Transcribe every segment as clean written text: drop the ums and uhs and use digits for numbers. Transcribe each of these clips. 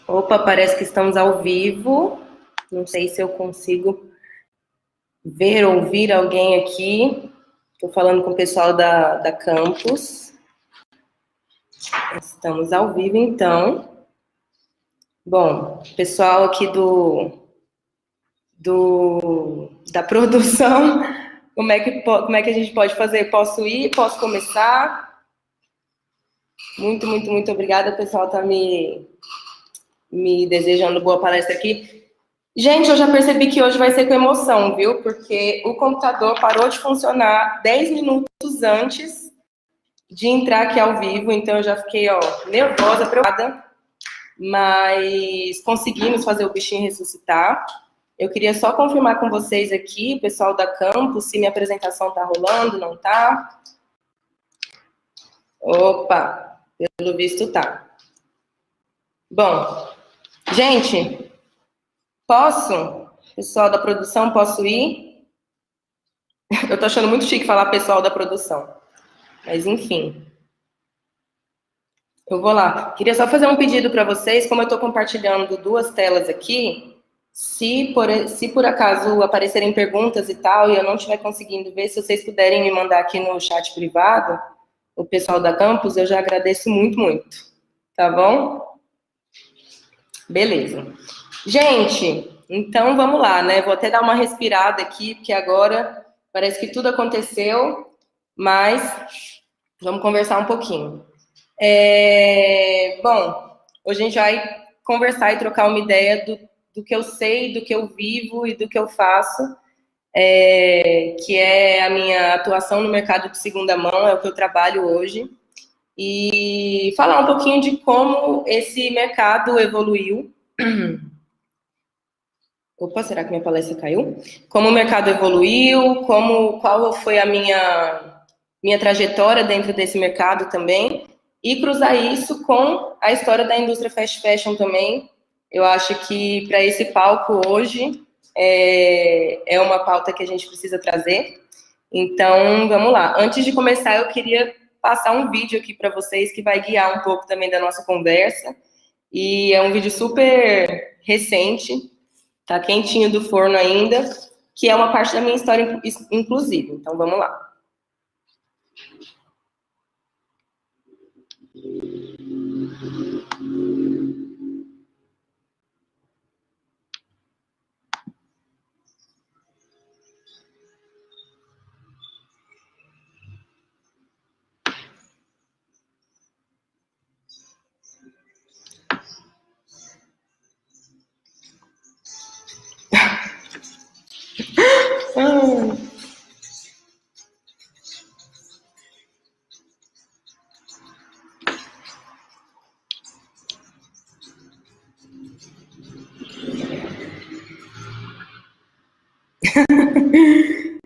Opa, parece que estamos ao vivo. Não sei se eu consigo ver ou ouvir alguém aqui. Estou falando com o pessoal da campus. Estamos ao vivo, então. Bom, pessoal aqui da produção, como é que a gente pode fazer? Posso ir? Posso começar? Muito, muito, muito obrigada. O pessoal está me desejando boa palestra aqui. Gente, eu já percebi que hoje vai ser com emoção, viu? Porque o computador parou de funcionar 10 minutos antes de entrar aqui ao vivo, então eu já fiquei, nervosa, preocupada, mas conseguimos fazer o bichinho ressuscitar. Eu queria só confirmar com vocês aqui, pessoal da campus, se minha apresentação tá rolando, não tá? Opa, pelo visto tá. Bom, gente, posso? Pessoal da produção, posso ir? Eu tô achando muito chique falar pessoal da produção. Mas, enfim. Eu vou lá. Queria só fazer um pedido para vocês, como eu estou compartilhando duas telas aqui, se por acaso aparecerem perguntas e tal, e eu não estiver conseguindo ver, se vocês puderem me mandar aqui no chat privado, o pessoal da campus, eu já agradeço muito, muito. Tá bom? Beleza. Gente, então vamos lá, né? Vou até dar uma respirada aqui, porque agora parece que tudo aconteceu, mas vamos conversar um pouquinho. Bom, hoje a gente vai conversar e trocar uma ideia do que eu sei, do que eu vivo e do que eu faço, que é a minha atuação no mercado de segunda mão, é o que eu trabalho hoje, e falar um pouquinho de como esse mercado evoluiu. Opa, será que minha palestra caiu? Como o mercado evoluiu, qual foi a minha trajetória dentro desse mercado também, e cruzar isso com a história da indústria fast fashion também. Eu acho que para esse palco hoje é uma pauta que a gente precisa trazer. Então, vamos lá. Antes de começar, eu queria passar um vídeo aqui para vocês que vai guiar um pouco também da nossa conversa. E é um vídeo super recente, tá quentinho do forno ainda, que é uma parte da minha história, inclusive. Então, vamos lá.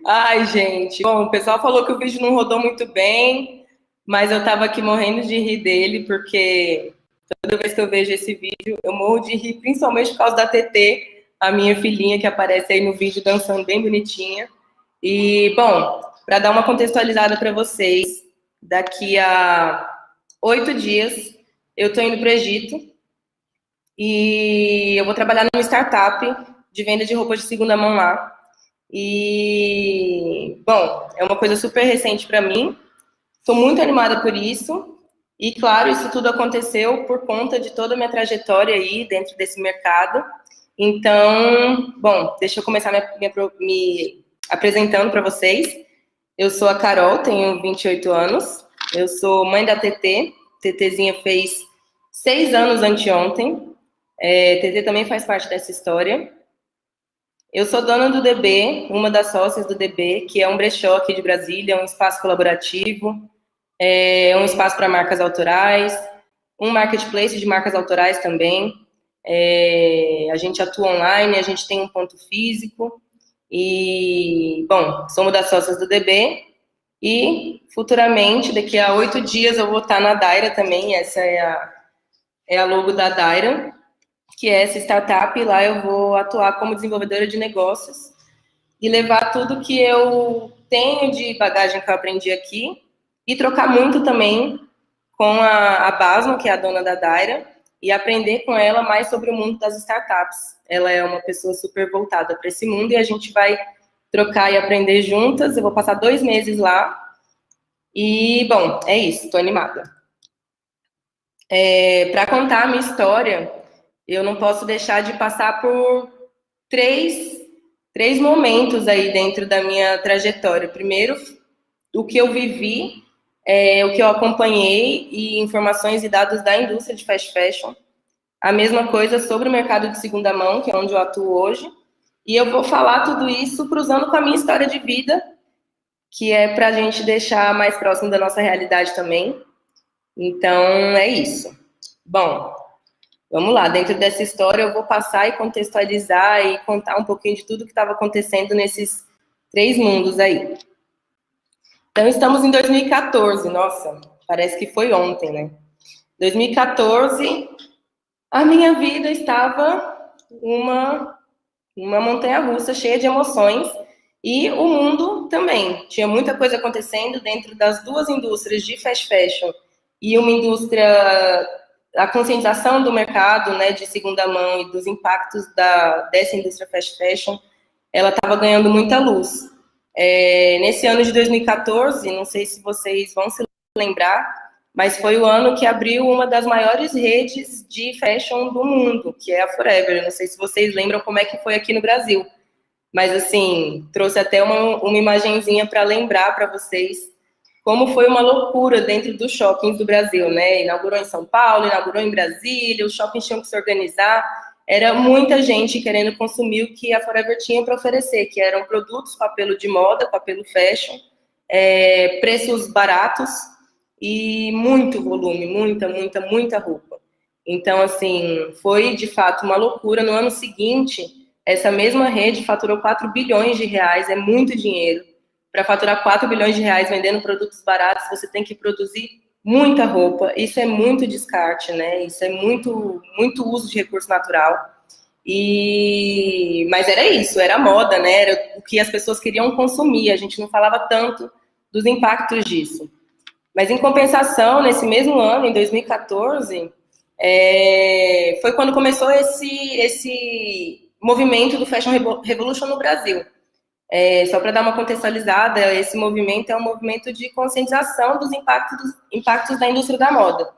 Ai, gente. Bom, o pessoal falou que o vídeo não rodou muito bem, mas eu tava aqui morrendo de rir dele, porque toda vez que eu vejo esse vídeo, eu morro de rir, principalmente por causa da TT, a minha filhinha que aparece aí no vídeo dançando bem bonitinha. E, bom, para dar uma contextualizada para vocês, daqui a 8 dias eu tô indo para o Egito e eu vou trabalhar numa startup de venda de roupas de segunda mão lá. E, bom, é uma coisa super recente para mim. Estou muito animada por isso. E, claro, isso tudo aconteceu por conta de toda a minha trajetória aí dentro desse mercado. Então, bom, deixa eu começar me apresentando para vocês. Eu sou a Carol, tenho 28 anos. Eu sou mãe da TT. TTzinha fez 6 anos anteontem. TT também faz parte dessa história. Eu sou dona do DB, uma das sócias do DB, que é um brechó aqui de Brasília, um espaço colaborativo, um espaço para marcas autorais, um marketplace de marcas autorais também. A gente atua online, a gente tem um ponto físico. E, bom, somos das sócias do DB. E, futuramente, daqui a 8 dias, eu vou estar na Daira também. Essa é a logo da Daira, que é essa startup, e lá eu vou atuar como desenvolvedora de negócios. e levar tudo que eu tenho de bagagem que eu aprendi aqui e trocar muito também com a Basma, que é a dona da Daira, e aprender com ela mais sobre o mundo das startups. Ela é uma pessoa super voltada para esse mundo e a gente vai trocar e aprender juntas. Eu vou passar 2 meses lá. E, bom, é isso, estou animada. Para contar a minha história, eu não posso deixar de passar por três momentos aí dentro da minha trajetória. Primeiro, o que eu vivi, o que eu acompanhei e informações e dados da indústria de fast fashion. A mesma coisa sobre o mercado de segunda mão, que é onde eu atuo hoje. E eu vou falar tudo isso cruzando com a minha história de vida, que é para a gente deixar mais próximo da nossa realidade também. Então, é isso. Bom, vamos lá. Dentro dessa história, eu vou passar e contextualizar e contar um pouquinho de tudo que estava acontecendo nesses 3 mundos aí. Então, estamos em 2014. Nossa, parece que foi ontem, né? 2014, a minha vida estava uma montanha-russa cheia de emoções e o mundo também. Tinha muita coisa acontecendo dentro das 2 indústrias de fast fashion e uma indústria, a conscientização do mercado, né, de segunda mão e dos impactos dessa indústria fast fashion, ela estava ganhando muita luz. Nesse ano de 2014, não sei se vocês vão se lembrar, mas foi o ano que abriu uma das maiores redes de fashion do mundo, que é a Forever. Eu não sei se vocês lembram como é que foi aqui no Brasil, mas assim, trouxe até uma imagenzinha para lembrar para vocês como foi uma loucura dentro dos shoppings do Brasil, né? Inaugurou em São Paulo, inaugurou em Brasília, os shoppings tinham que se organizar, era muita gente querendo consumir o que a Forever tinha para oferecer, que eram produtos com apelo de moda, com apelo fashion, preços baratos, e muito volume, muita roupa. Então, assim, foi de fato uma loucura. No ano seguinte, essa mesma rede faturou 4 bilhões de reais, é muito dinheiro. Para faturar 4 bilhões de reais vendendo produtos baratos, você tem que produzir muita roupa. Isso é muito descarte, né? Isso é muito uso de recurso natural. Mas era isso, era moda, né? Era o que as pessoas queriam consumir. A gente não falava tanto dos impactos disso. Mas, em compensação, nesse mesmo ano, em 2014, foi quando começou esse movimento do Fashion Revolution no Brasil. Só para dar uma contextualizada, esse movimento é um movimento de conscientização dos impactos da indústria da moda.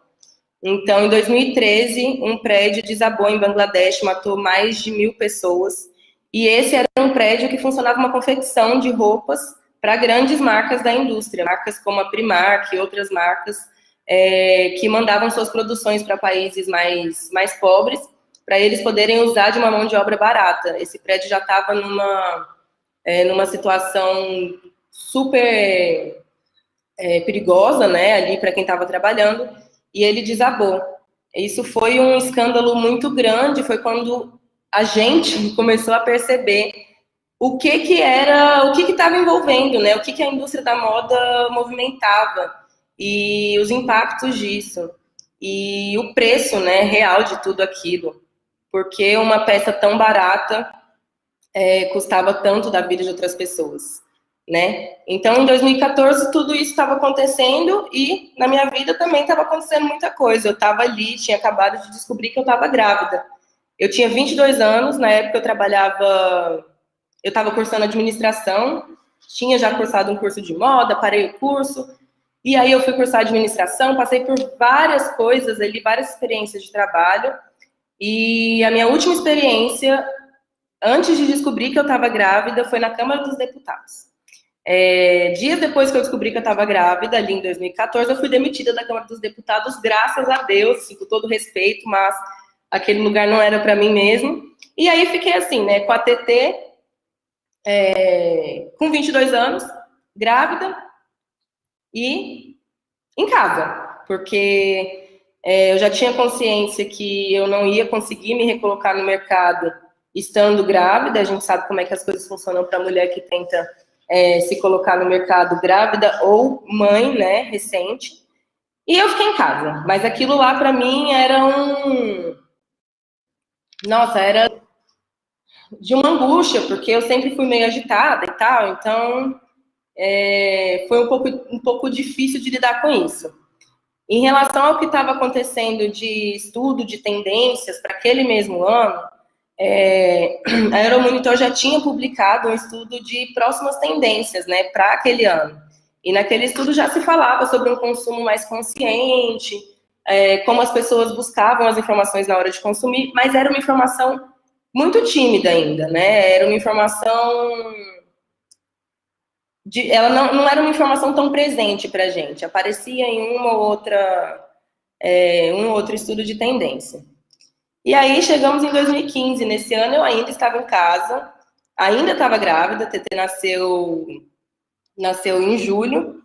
Então, em 2013, um prédio desabou em Bangladesh, matou mais de 1.000 pessoas. E esse era um prédio que funcionava uma confecção de roupas para grandes marcas da indústria, marcas como a Primark e outras marcas que mandavam suas produções para países mais pobres, para eles poderem usar de uma mão de obra barata. Esse prédio já estava numa situação super perigosa, né, ali para quem estava trabalhando, e ele desabou. Isso foi um escândalo muito grande, foi quando a gente começou a perceber o que estava envolvendo, né? O que a indústria da moda movimentava e os impactos disso e o preço, né, real de tudo aquilo, porque uma peça tão barata custava tanto da vida de outras pessoas, né? Então, em 2014, tudo isso estava acontecendo e na minha vida também estava acontecendo muita coisa. Eu estava ali, tinha acabado de descobrir que eu estava grávida. Eu tinha 22 anos, na época eu estava cursando administração, tinha já cursado um curso de moda, parei o curso, e aí eu fui cursar administração, passei por várias coisas ali, várias experiências de trabalho, e a minha última experiência, antes de descobrir que eu estava grávida, foi na Câmara dos Deputados. Dias depois que eu descobri que eu estava grávida, ali em 2014, eu fui demitida da Câmara dos Deputados, graças a Deus, assim, com todo respeito, mas aquele lugar não era para mim mesmo. E aí fiquei assim, né, com a TT, com 22 anos, grávida e em casa, porque eu já tinha consciência que eu não ia conseguir me recolocar no mercado estando grávida. A gente sabe como é que as coisas funcionam para a mulher que tenta se colocar no mercado grávida ou mãe, né, recente. E eu fiquei em casa, mas aquilo lá para mim era Nossa, era de uma angústia, porque eu sempre fui meio agitada e tal, então foi um pouco difícil de lidar com isso. Em relação ao que estava acontecendo de estudo de tendências para aquele mesmo ano, a Euromonitor já tinha publicado um estudo de próximas tendências, né, para aquele ano. E naquele estudo já se falava sobre um consumo mais consciente, como as pessoas buscavam as informações na hora de consumir, mas era uma informação muito tímida ainda, né? Era uma informação ela não era uma informação tão presente para a gente. Aparecia em um ou outro estudo de tendência. E aí chegamos em 2015. Nesse ano eu ainda estava em casa, ainda estava grávida, a TT nasceu em julho,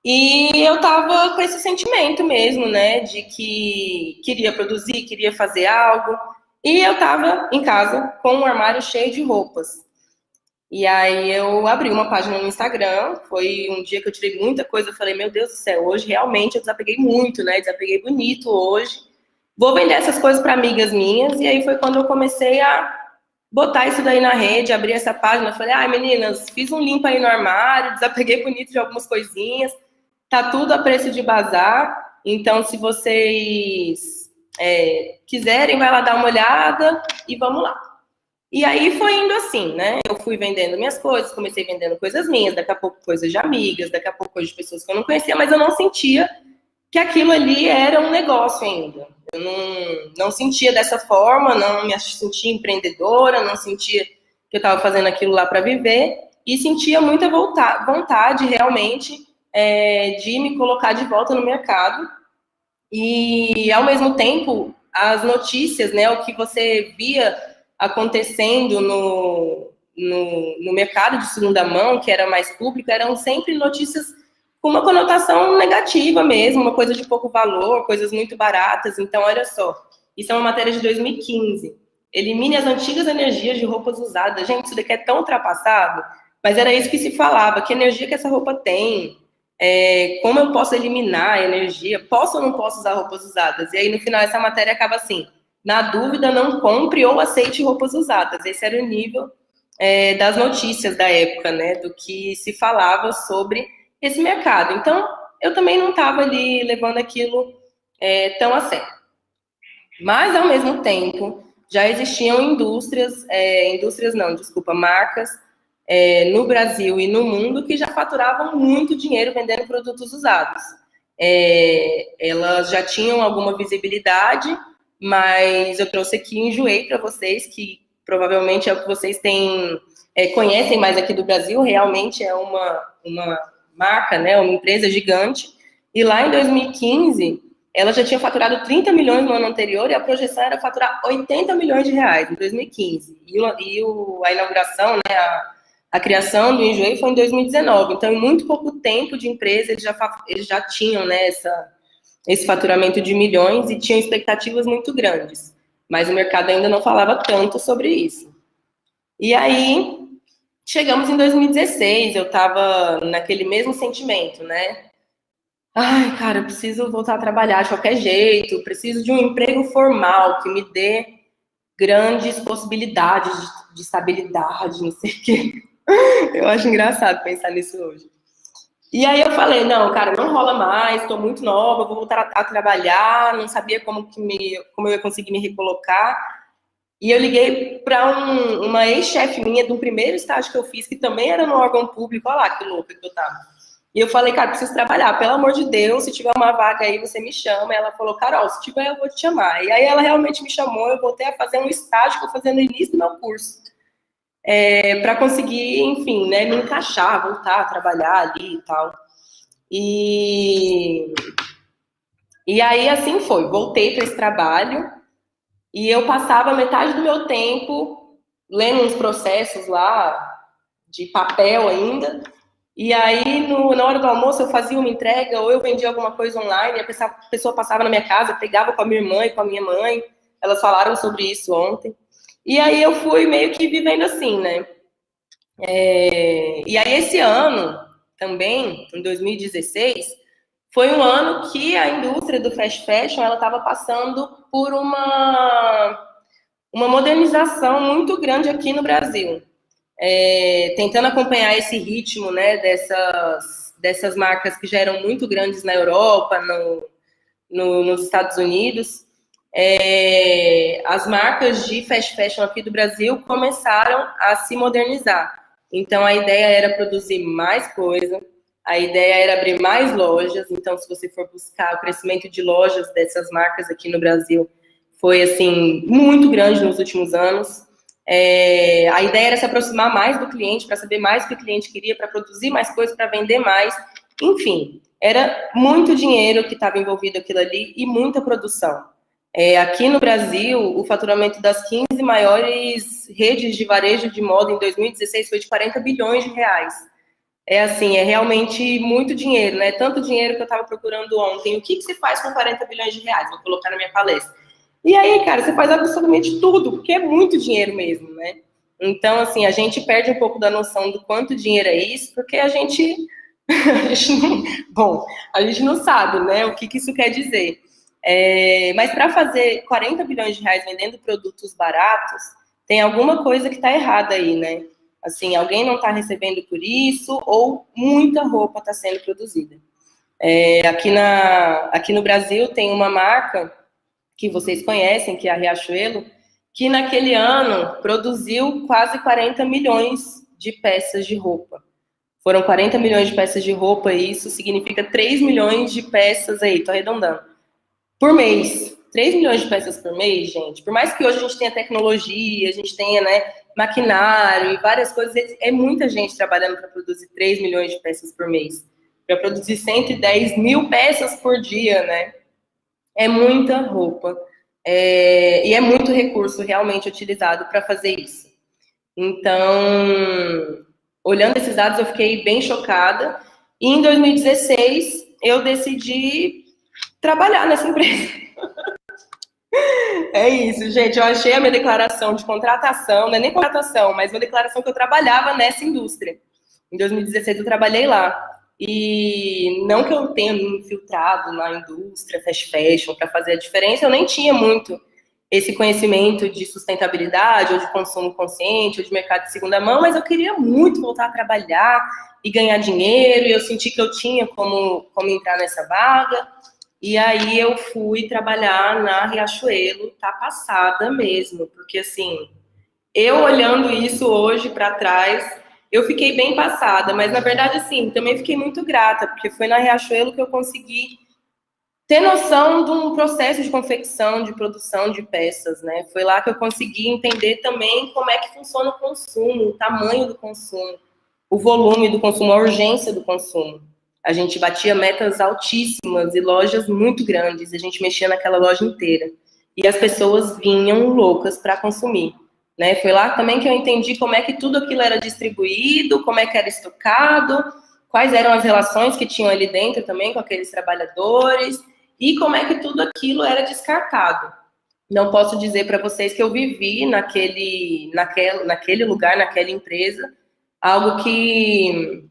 e eu estava com esse sentimento mesmo, né, de que queria produzir, queria fazer algo, e eu estava em casa com um armário cheio de roupas. E aí eu abri uma página no Instagram, foi um dia que eu tirei muita coisa, eu falei, meu Deus do céu, hoje realmente eu desapeguei muito, né, desapeguei bonito hoje, vou vender essas coisas para amigas minhas, e aí foi quando eu comecei a botar isso daí na rede, abri essa página, falei, ai meninas, fiz um limpo aí no armário, desapeguei bonito de algumas coisinhas, tá tudo a preço de bazar, então se vocês quiserem, vai lá dar uma olhada e vamos lá. E aí foi indo assim, né? Eu fui vendendo minhas coisas, comecei vendendo coisas minhas, daqui a pouco coisas de amigas, daqui a pouco coisas de pessoas que eu não conhecia, mas eu não sentia que aquilo ali era um negócio ainda. Eu não sentia dessa forma, não me sentia empreendedora, não sentia que eu estava fazendo aquilo lá para viver, e sentia muita vontade realmente de me colocar de volta no mercado. E, ao mesmo tempo, as notícias, né, o que você via acontecendo no mercado de segunda mão, que era mais público, eram sempre notícias com uma conotação negativa mesmo, uma coisa de pouco valor, coisas muito baratas. Então, olha só, isso é uma matéria de 2015. Elimine as antigas energias de roupas usadas. Gente, isso daqui é tão ultrapassado, mas era isso que se falava, que energia que essa roupa tem, como eu posso eliminar a energia, posso ou não posso usar roupas usadas? E aí, no final, essa matéria acaba assim, na dúvida, não compre ou aceite roupas usadas. Esse era o nível das notícias da época, né, do que se falava sobre esse mercado. Então, eu também não estava ali levando aquilo tão a sério. Mas, ao mesmo tempo, já existiam marcas no Brasil e no mundo que já faturavam muito dinheiro vendendo produtos usados. Elas já tinham alguma visibilidade, mas eu trouxe aqui e enjoei para vocês, que provavelmente é o que vocês conhecem mais aqui do Brasil, realmente é uma marca, né, uma empresa gigante, e lá em 2015, ela já tinha faturado 30 milhões no ano anterior, e a projeção era faturar 80 milhões de reais em 2015, e a inauguração, né, a criação do Enjoei foi em 2019, então em muito pouco tempo de empresa, eles já tinham, né, esse faturamento de milhões e tinham expectativas muito grandes, mas o mercado ainda não falava tanto sobre isso. E aí, chegamos em 2016, eu estava naquele mesmo sentimento, né? Ai, cara, eu preciso voltar a trabalhar de qualquer jeito, preciso de um emprego formal que me dê grandes possibilidades de estabilidade, não sei o quê. Eu acho engraçado pensar nisso hoje. E aí eu falei, não, cara, não rola mais, estou muito nova, vou voltar a trabalhar, não sabia como eu ia conseguir me recolocar. E eu liguei para uma ex-chefe minha do primeiro estágio que eu fiz, que também era no órgão público, olha lá que louca que eu tava. E eu falei, cara, preciso trabalhar, pelo amor de Deus, se tiver uma vaga aí, você me chama. E ela falou, Carol, se tiver, eu vou te chamar. E aí ela realmente me chamou, eu voltei a fazer um estágio que eu fazia no início do meu curso. Para conseguir, enfim, né, me encaixar, voltar a trabalhar ali e tal. E aí, assim foi, voltei para esse trabalho e eu passava metade do meu tempo lendo uns processos lá, de papel ainda, e aí na hora do almoço eu fazia uma entrega ou eu vendia alguma coisa online, a pessoa passava na minha casa, pegava com a minha irmã e com a minha mãe, elas falaram sobre isso ontem, e aí eu fui meio que vivendo assim, né? E aí esse ano, também, em 2016, foi um ano que a indústria do fast fashion ela estava passando por uma uma modernização muito grande aqui no Brasil, tentando acompanhar esse ritmo, né, dessas marcas que já eram muito grandes na Europa, nos Estados Unidos. As marcas de fast fashion aqui do Brasil começaram a se modernizar. Então, a ideia era produzir mais coisa, a ideia era abrir mais lojas. Então, se você for buscar o crescimento de lojas dessas marcas aqui no Brasil, foi, assim, muito grande nos últimos anos. A ideia era se aproximar mais do cliente, para saber mais o que o cliente queria, para produzir mais coisas, para vender mais. Enfim, era muito dinheiro que estava envolvido aquilo ali e muita produção. Aqui no Brasil, o faturamento das 15 maiores redes de varejo de moda em 2016 foi de 40 bilhões de reais. É realmente muito dinheiro, né? Tanto dinheiro que eu estava procurando ontem. O que se faz com 40 bilhões de reais? Vou colocar na minha palestra. E aí, cara, você faz absolutamente tudo, porque é muito dinheiro mesmo, né? Então, assim, a gente perde um pouco da noção do quanto dinheiro é isso, porque a gente não sabe, né, o que isso quer dizer. Mas para fazer 40 bilhões de reais vendendo produtos baratos, tem alguma coisa que está errada aí, né? Assim, alguém não está recebendo por isso, ou muita roupa está sendo produzida. Aqui no Brasil tem uma marca que vocês conhecem, que é a Riachuelo, que naquele ano produziu quase 40 milhões de peças de roupa. Foram 40 milhões de peças de roupa, e isso significa 3 milhões de peças aí, tô arredondando, por mês. 3 milhões de peças por mês, gente. Por mais que hoje a gente tenha tecnologia, a gente tenha, né, maquinário e várias coisas, é muita gente trabalhando para produzir 3 milhões de peças por mês. Para produzir 110 mil peças por dia, né? É muita roupa. E é muito recurso realmente utilizado para fazer isso. Então, olhando esses dados, eu fiquei bem chocada. E em 2016, eu decidi trabalhar nessa empresa. É isso, gente. Eu achei a minha declaração de contratação, não é nem contratação, mas uma declaração que eu trabalhava nessa indústria. Em 2016, eu trabalhei lá. E não que eu tenha me infiltrado na indústria fast fashion para fazer a diferença, eu nem tinha muito esse conhecimento de sustentabilidade, ou de consumo consciente, ou de mercado de segunda mão, mas eu queria muito voltar a trabalhar e ganhar dinheiro, e eu senti que eu tinha como entrar nessa vaga. E aí eu fui trabalhar na Riachuelo, tá passada mesmo, porque assim, eu olhando isso hoje para trás, eu fiquei bem passada, mas na verdade, assim, também fiquei muito grata, porque foi na Riachuelo que eu consegui ter noção de um processo de confecção, de produção de peças, né? Foi lá que eu consegui entender também como é que funciona o consumo, o tamanho do consumo, o volume do consumo, a urgência do consumo. A gente batia metas altíssimas e lojas muito grandes, a gente mexia naquela loja inteira. E as pessoas vinham loucas para consumir. Né? Foi lá também que eu entendi como é que tudo aquilo era distribuído, como é que era estocado, quais eram as relações que tinham ali dentro também com aqueles trabalhadores e como é que tudo aquilo era descartado. Não posso dizer para vocês que eu vivi naquele lugar, naquela empresa, algo que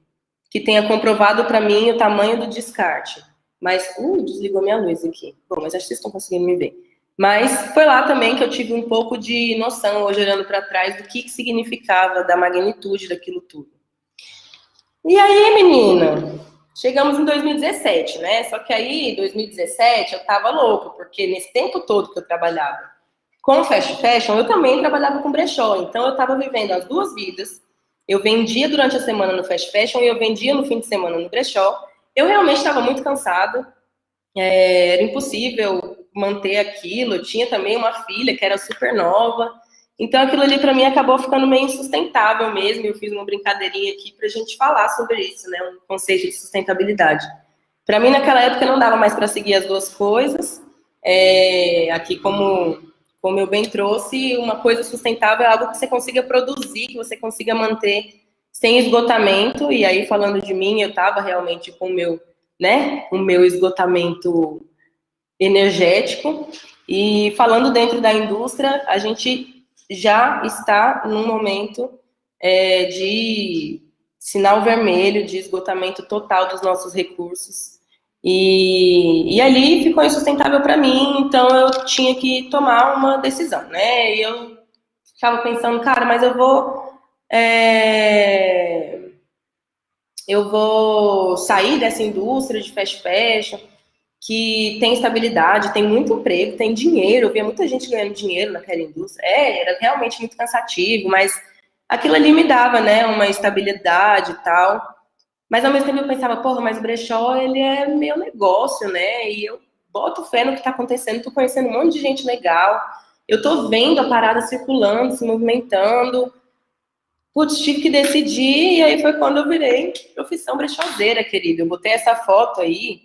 tenha comprovado para mim o tamanho do descarte. Mas, desligou minha luz aqui. Bom, mas acho que vocês estão conseguindo me ver. Mas foi lá também que eu tive um pouco de noção, hoje olhando para trás, do que significava, da magnitude daquilo tudo. E aí, menina, chegamos em 2017, né? Só que aí, em 2017, eu tava louca, porque nesse tempo todo que eu trabalhava com fast fashion, eu também trabalhava com brechó. Então, eu tava vivendo as duas vidas. Eu vendia durante a semana no fast fashion e eu vendia no fim de semana no brechó. Eu realmente estava muito cansada. Era impossível manter aquilo. Eu tinha também uma filha que era super nova. Então, aquilo ali, para mim, acabou ficando meio insustentável mesmo. Eu fiz uma brincadeirinha aqui para a gente falar sobre isso, né? Um conceito de sustentabilidade. Para mim, naquela época, não dava mais para seguir as duas coisas. Aqui, como eu bem trouxe, uma coisa sustentável é algo que você consiga produzir, que você consiga manter sem esgotamento. E aí, falando de mim, eu estava realmente com o meu esgotamento energético. E falando dentro da indústria, a gente já está num momento de sinal vermelho, de esgotamento total dos nossos recursos. E ali ficou insustentável para mim, então eu tinha que tomar uma decisão, né? E eu ficava pensando, cara, mas eu vou sair dessa indústria de fast fashion, que tem estabilidade, tem muito emprego, tem dinheiro. Eu via muita gente ganhando dinheiro naquela indústria. Era realmente muito cansativo, mas aquilo ali me dava, né, uma estabilidade e tal. Mas ao mesmo tempo eu pensava, porra, mas o brechó, ele é meu negócio, né? E eu boto fé no que tá acontecendo, tô conhecendo um monte de gente legal. Eu tô vendo a parada circulando, se movimentando. Putz, tive que decidir, e aí foi quando eu virei profissão brechózeira, querido. Eu botei essa foto aí,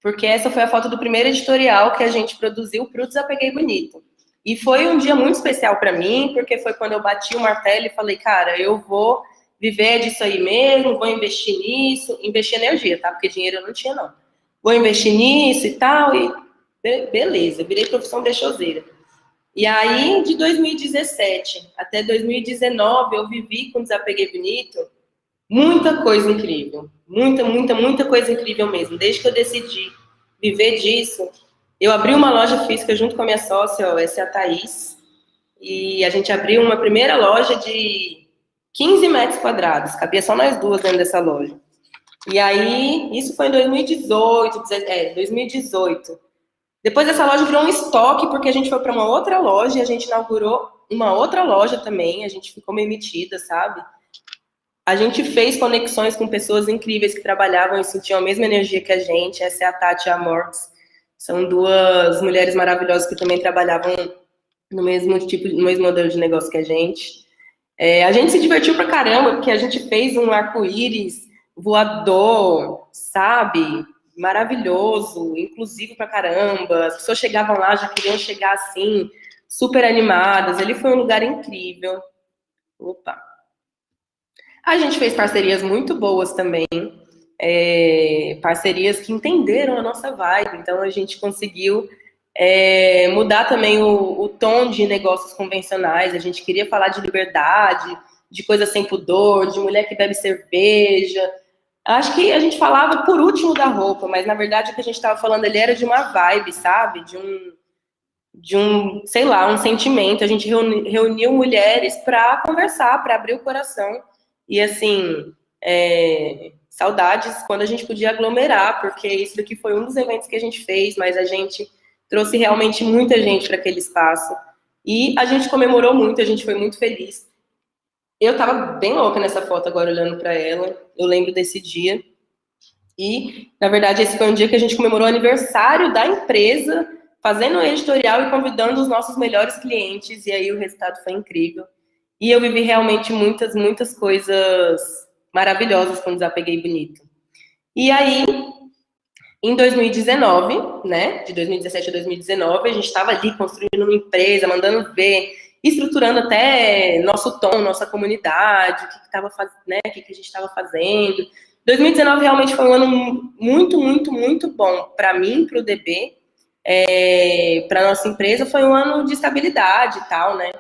porque essa foi a foto do primeiro editorial que a gente produziu pro Desapeguei Bonito. E foi um dia muito especial para mim, porque foi quando eu bati o martelo e falei, cara, eu vou viver disso aí mesmo, vou investir nisso, investir energia, tá? Porque dinheiro eu não tinha, não. Vou investir nisso e tal, e beleza, virei profissão brechoseira. E aí, de 2017 até 2019, eu vivi com Desapeguei Bonito muita coisa incrível. Muita, muita, muita coisa incrível mesmo. Desde que eu decidi viver disso, eu abri uma loja física junto com a minha sócia, essa é a Thaís, e a gente abriu uma primeira loja de 15 metros quadrados. Cabia só nós duas dentro dessa loja. E aí, isso foi em 2018, 2018. Depois essa loja virou um estoque, porque a gente foi para uma outra loja e a gente inaugurou uma outra loja também. A gente ficou meio metida, sabe? A gente fez conexões com pessoas incríveis que trabalhavam e sentiam a mesma energia que a gente. Essa é a Tati e a Morx. São duas mulheres maravilhosas que também trabalhavam no mesmo tipo, no mesmo modelo de negócio que a gente. A gente se divertiu pra caramba, porque a gente fez um arco-íris voador, sabe? Maravilhoso, inclusivo pra caramba. As pessoas chegavam lá, já queriam chegar assim, super animadas. Ele foi um lugar incrível. Opa! A gente fez parcerias muito boas também, parcerias que entenderam a nossa vibe. Então a gente conseguiu mudar também o tom de negócios convencionais. A gente queria falar de liberdade, de coisa sem pudor, de mulher que bebe cerveja. Acho que a gente falava por último da roupa, mas na verdade o que a gente estava falando ali era de uma vibe, sabe? Sei lá, um sentimento. A gente reuniu mulheres para conversar, para abrir o coração. E assim, saudades quando a gente podia aglomerar, porque isso daqui foi um dos eventos que a gente fez, mas a gente trouxe realmente muita gente para aquele espaço. E a gente comemorou muito, a gente foi muito feliz. Eu tava bem louca nessa foto agora, olhando para ela. Eu lembro desse dia. E, na verdade, esse foi um dia que a gente comemorou o aniversário da empresa, fazendo um editorial e convidando os nossos melhores clientes. E aí o resultado foi incrível. E eu vivi realmente muitas, muitas coisas maravilhosas quando Desapeguei Bonito. E aí, em 2019, né, de 2017 a 2019, a gente estava ali construindo uma empresa, mandando ver, estruturando até nosso tom, nossa comunidade, o que a gente estava fazendo. 2019 realmente foi um ano muito, muito, muito bom para mim, para o DB, para nossa empresa. Foi um ano de estabilidade e tal, né?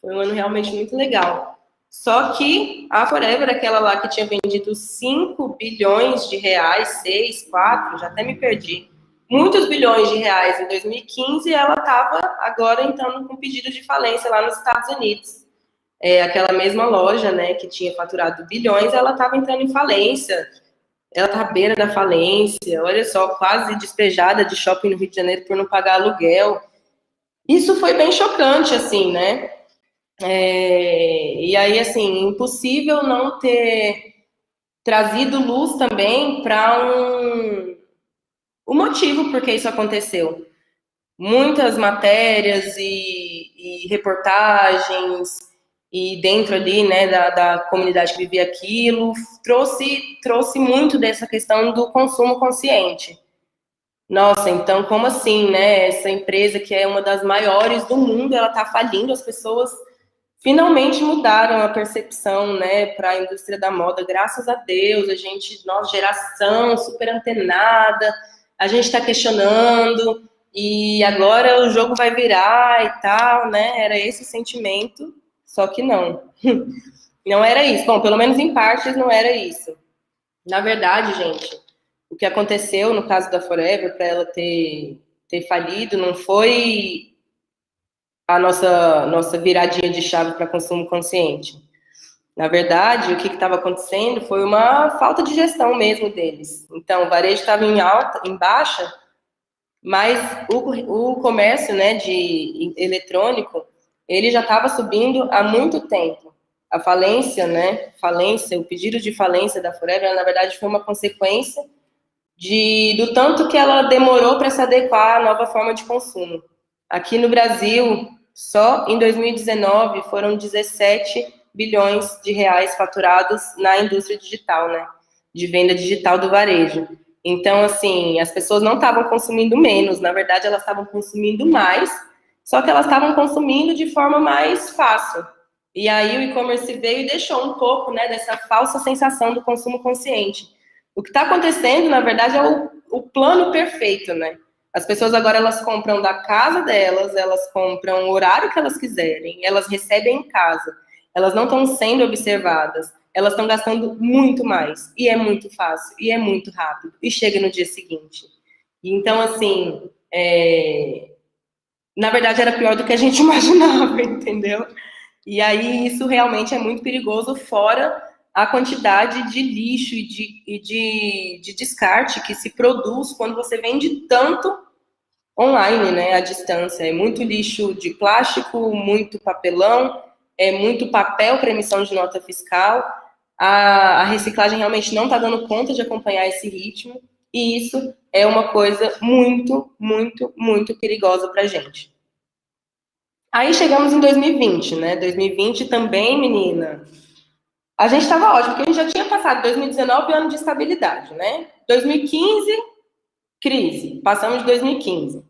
Foi um ano realmente muito legal. Só que a Forever, aquela lá que tinha vendido 5 bilhões de reais, 6, 4, já até me perdi, muitos bilhões de reais em 2015, ela estava agora entrando com pedido de falência lá nos Estados Unidos. Aquela mesma loja, né, que tinha faturado bilhões, ela estava entrando em falência. Ela está à beira da falência, olha só, quase despejada de shopping no Rio de Janeiro por não pagar aluguel. Isso foi bem chocante, assim, né? E aí, assim, impossível não ter trazido luz também para o motivo por que isso aconteceu. Muitas matérias e reportagens e dentro ali, né, da comunidade que vivia aquilo, trouxe muito dessa questão do consumo consciente. Nossa, então como assim, né? Essa empresa que é uma das maiores do mundo, ela está falindo, as pessoas finalmente mudaram a percepção, né, para a indústria da moda. Graças a Deus, nossa geração super antenada, a gente está questionando e agora o jogo vai virar e tal, né? Era esse o sentimento, só que não. Não era isso. Bom, pelo menos em partes não era isso. Na verdade, gente, o que aconteceu no caso da Forever, para ela ter falido, não foi a nossa viradinha de chave para consumo consciente? Na verdade, o que estava acontecendo foi uma falta de gestão mesmo deles. Então, o varejo estava em alta, em baixa, mas o comércio, né, de eletrônico, ele já estava subindo há muito tempo. A falência, né, o pedido de falência da Forever, na verdade, foi uma consequência do tanto que ela demorou para se adequar à nova forma de consumo. Aqui no Brasil, só em 2019 foram 17 bilhões de reais faturados na indústria digital, né? De venda digital do varejo. Então, assim, as pessoas não estavam consumindo menos, na verdade, elas estavam consumindo mais, só que elas estavam consumindo de forma mais fácil. E aí o e-commerce veio e deixou um pouco, né, dessa falsa sensação do consumo consciente. O que está acontecendo, na verdade, é o plano perfeito, né? As pessoas agora, elas compram da casa delas, elas compram o horário que elas quiserem, elas recebem em casa, elas não estão sendo observadas, elas estão gastando muito mais, e é muito fácil, e é muito rápido, e chega no dia seguinte. Então, assim, na verdade, era pior do que a gente imaginava, entendeu? E aí, isso realmente é muito perigoso, fora a quantidade de lixo e de descarte que se produz quando você vende tanto online, né, à distância. É muito lixo de plástico, muito papelão, é muito papel para emissão de nota fiscal. A reciclagem realmente não está dando conta de acompanhar esse ritmo, e isso é uma coisa muito, muito, muito perigosa para a gente. Aí chegamos em 2020, né? 2020 também, menina. A gente estava ótimo, porque a gente já tinha passado 2019, ano de estabilidade, né? 2015, crise. Passamos de 2015.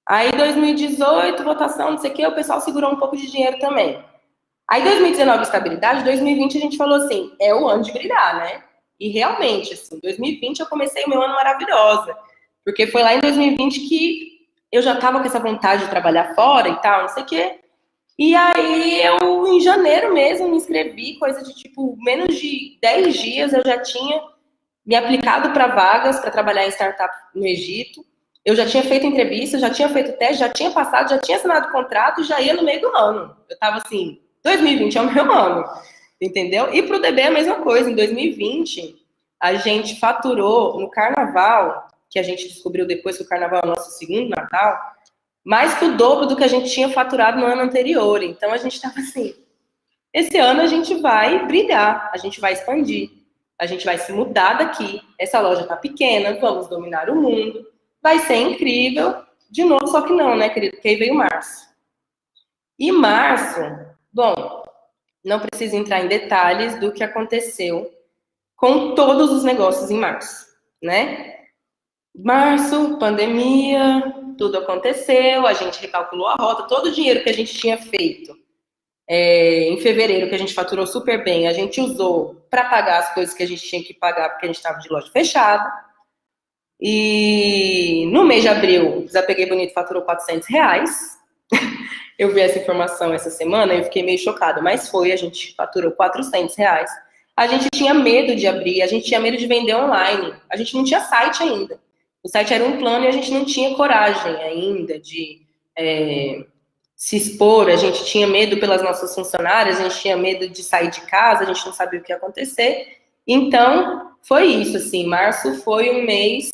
Aí 2018, votação, não sei o quê, o pessoal segurou um pouco de dinheiro também. Aí 2019, estabilidade, 2020 a gente falou assim, é o ano de brilhar, né? E realmente, assim, 2020 eu comecei o meu ano maravilhosa, porque foi lá em 2020 que eu já tava com essa vontade de trabalhar fora e tal, não sei o quê. E aí eu, em janeiro mesmo, me inscrevi, coisa de tipo, menos de 10 dias eu já tinha me aplicado para vagas para trabalhar em startup no Egito. Eu já tinha feito entrevista, já tinha feito teste, já tinha passado, já tinha assinado contrato e já ia no meio do ano. Eu tava assim, 2020 é o meu ano, entendeu? E pro DB é a mesma coisa. Em 2020, a gente faturou no carnaval, que a gente descobriu depois que o carnaval é o nosso segundo Natal, mais que o dobro do que a gente tinha faturado no ano anterior. Então a gente estava assim, esse ano a gente vai brilhar, a gente vai expandir, a gente vai se mudar daqui. Essa loja tá pequena, vamos dominar o mundo, vai ser incrível. De novo, só que não, né, querido? Porque aí veio março. E março, bom, não preciso entrar em detalhes do que aconteceu com todos os negócios em março, né? Março, pandemia, tudo aconteceu, a gente recalculou a rota, todo o dinheiro que a gente tinha feito em fevereiro, que a gente faturou super bem, a gente usou para pagar as coisas que a gente tinha que pagar, porque a gente estava de loja fechada. E no mês de abril, Desapeguei Bonito faturou R$ 400. Eu vi essa informação essa semana e eu fiquei meio chocada, mas foi, a gente faturou R$ 400. A gente tinha medo de abrir, a gente tinha medo de vender online, a gente não tinha site ainda. O site era um plano e a gente não tinha coragem ainda de se expor, a gente tinha medo pelas nossas funcionárias, a gente tinha medo de sair de casa, a gente não sabia o que ia acontecer. Então, foi isso, assim, março foi um mês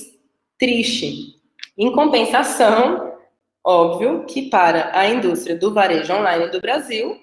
triste. Em compensação, óbvio que para a indústria do varejo online do Brasil,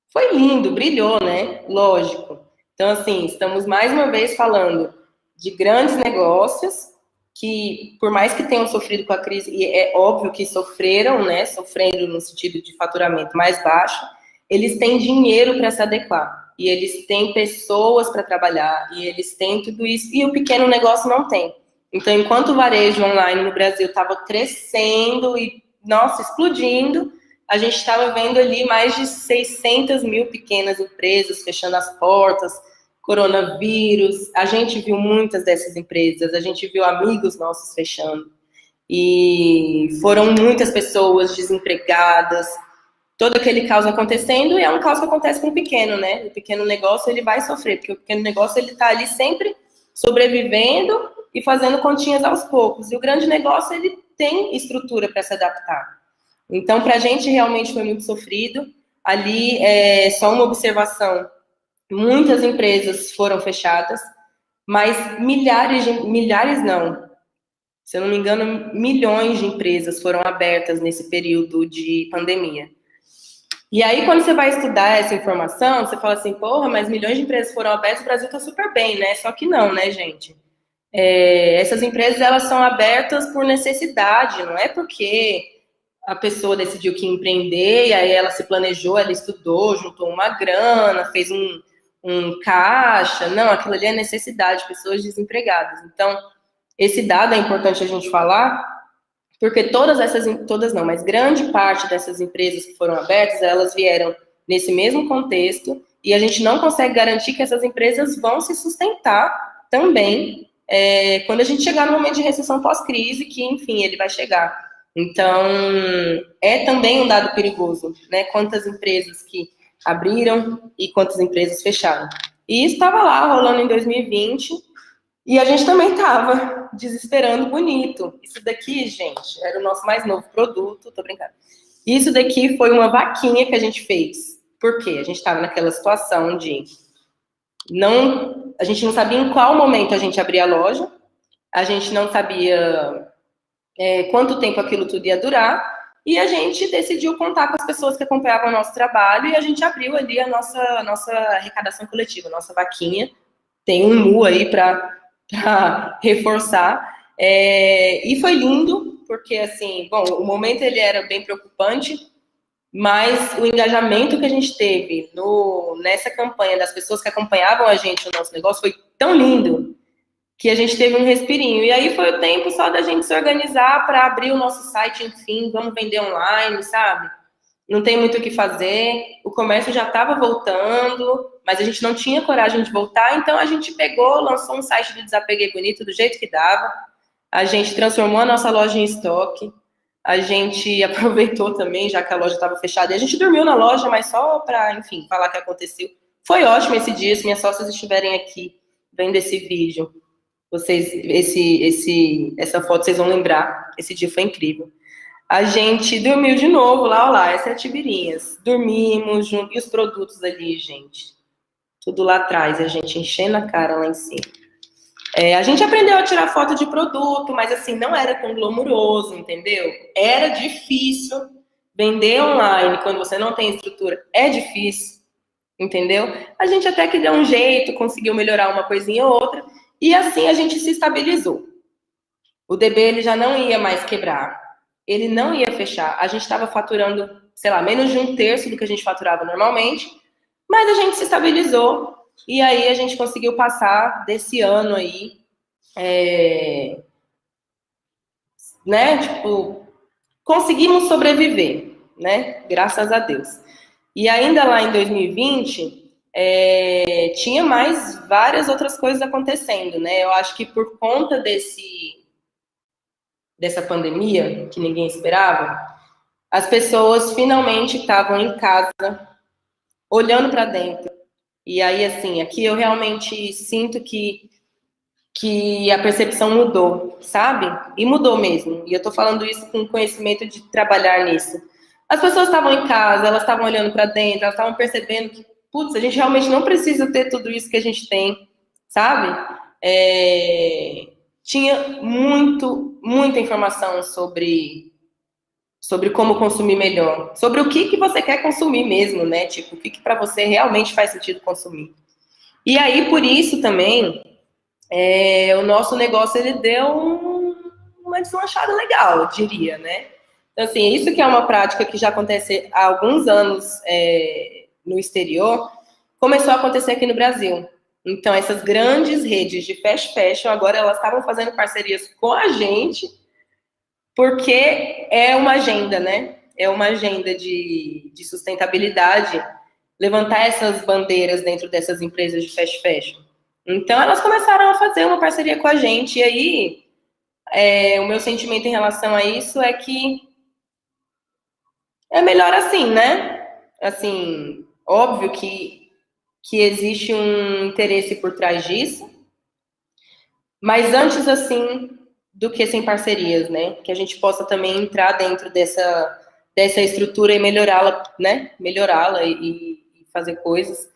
foi lindo, brilhou, né? Lógico. Então, assim, estamos mais uma vez falando de grandes negócios que, por mais que tenham sofrido com a crise, e é óbvio que sofreram, né? Sofrendo no sentido de faturamento mais baixo, eles têm dinheiro para se adequar. E eles têm pessoas para trabalhar, e eles têm tudo isso, e o pequeno negócio não tem. Então, enquanto o varejo online no Brasil estava crescendo e, nossa, explodindo, a gente estava vendo ali mais de 600 mil pequenas empresas fechando as portas, coronavírus. A gente viu muitas dessas empresas, a gente viu amigos nossos fechando. E foram muitas pessoas desempregadas, todo aquele caos acontecendo, e é um caos que acontece com o pequeno, né? O pequeno negócio, ele vai sofrer, porque o pequeno negócio, ele está ali sempre sobrevivendo e fazendo continhas aos poucos. E o grande negócio, ele tem estrutura para se adaptar. Então, para a gente realmente foi muito sofrido. Ali, só uma observação, muitas empresas foram fechadas, mas milhares não, se eu não me engano, milhões de empresas foram abertas nesse período de pandemia. E aí, quando você vai estudar essa informação, você fala assim, porra, mas milhões de empresas foram abertas, o Brasil está super bem, né? Só que não, né, gente? Essas empresas, elas são abertas por necessidade, não é porque a pessoa decidiu que ia empreender, e aí ela se planejou, ela estudou, juntou uma grana, fez um caixa. Não, aquilo ali é necessidade, pessoas desempregadas. Então, esse dado é importante a gente falar, porque todas não, mas grande parte dessas empresas que foram abertas, elas vieram nesse mesmo contexto, e a gente não consegue garantir que essas empresas vão se sustentar também quando a gente chegar no momento de recessão pós-crise, que, enfim, ele vai chegar. Então, é também um dado perigoso, né? Quantas empresas que abriram e quantas empresas fecharam. E isso estava lá, rolando em 2020, e a gente também estava desesperando bonito. Isso daqui, gente, era o nosso mais novo produto, tô brincando. Isso daqui foi uma vaquinha que a gente fez. Por quê? A gente estava naquela situação de a gente não sabia em qual momento a gente abria a loja, a gente não sabia quanto tempo aquilo tudo ia durar, e a gente decidiu contar com as pessoas que acompanhavam o nosso trabalho, e a gente abriu ali a nossa arrecadação coletiva, a nossa vaquinha. Tem um mu aí para reforçar. E foi lindo, porque, assim, bom, o momento ele era bem preocupante, mas o engajamento que a gente teve nessa campanha das pessoas que acompanhavam a gente no nosso negócio foi tão lindo que a gente teve um respirinho. E aí foi o tempo só da gente se organizar para abrir o nosso site, enfim, vamos vender online, sabe? Não tem muito o que fazer, o comércio já estava voltando, mas a gente não tinha coragem de voltar, então a gente pegou, lançou um site do Desapeguei Bonito do jeito que dava, a gente transformou a nossa loja em estoque, a gente aproveitou também, já que a loja estava fechada, e a gente dormiu na loja, mas só para, enfim, falar o que aconteceu. Foi ótimo esse dia, se minhas sócias estiverem aqui vendo esse vídeo, essa foto vocês vão lembrar, esse dia foi incrível. A gente dormiu de novo lá, olha lá, essa é a Tibirinhas. Dormimos junto, e os produtos ali, gente. Tudo lá atrás, a gente enchendo a cara lá em cima. A gente aprendeu a tirar foto de produto, mas assim, não era tão glamouroso, entendeu? Era difícil vender online quando você não tem estrutura. É difícil, entendeu? A gente até que deu um jeito, conseguiu melhorar uma coisinha ou outra, e assim a gente se estabilizou. O DB ele já não ia mais quebrar. Ele não ia fechar. A gente estava faturando, sei lá, menos de 1/3 do que a gente faturava normalmente, mas a gente se estabilizou e aí a gente conseguiu passar desse ano aí, né? Tipo, conseguimos sobreviver, né? Graças a Deus. E ainda lá em 2020, tinha mais várias outras coisas acontecendo, né? Eu acho que por conta dessa pandemia, que ninguém esperava, as pessoas finalmente estavam em casa, olhando para dentro. E aí, assim, aqui eu realmente sinto que a percepção mudou, sabe? E mudou mesmo. E eu tô falando isso com conhecimento de trabalhar nisso. As pessoas estavam em casa, elas estavam olhando para dentro, elas estavam percebendo que, putz, a gente realmente não precisa ter tudo isso que a gente tem, sabe? Tinha muita informação sobre como consumir melhor, sobre o que você quer consumir mesmo, né? Tipo, o que para você realmente faz sentido consumir. E aí, por isso também, o nosso negócio, ele deu uma deslanchada legal, eu diria, né? Então, assim, isso que é uma prática que já acontece há alguns anos no exterior, começou a acontecer aqui no Brasil. Então, essas grandes redes de fast fashion, agora elas estavam fazendo parcerias com a gente, porque é uma agenda, né? É uma agenda de sustentabilidade, levantar essas bandeiras dentro dessas empresas de fast fashion. Então, elas começaram a fazer uma parceria com a gente, e aí, o meu sentimento em relação a isso é que é melhor assim, né? Assim, óbvio que existe um interesse por trás disso, mas antes, assim, do que sem parcerias, né? Que a gente possa também entrar dentro dessa estrutura e melhorá-la, né? Melhorá-la e fazer coisas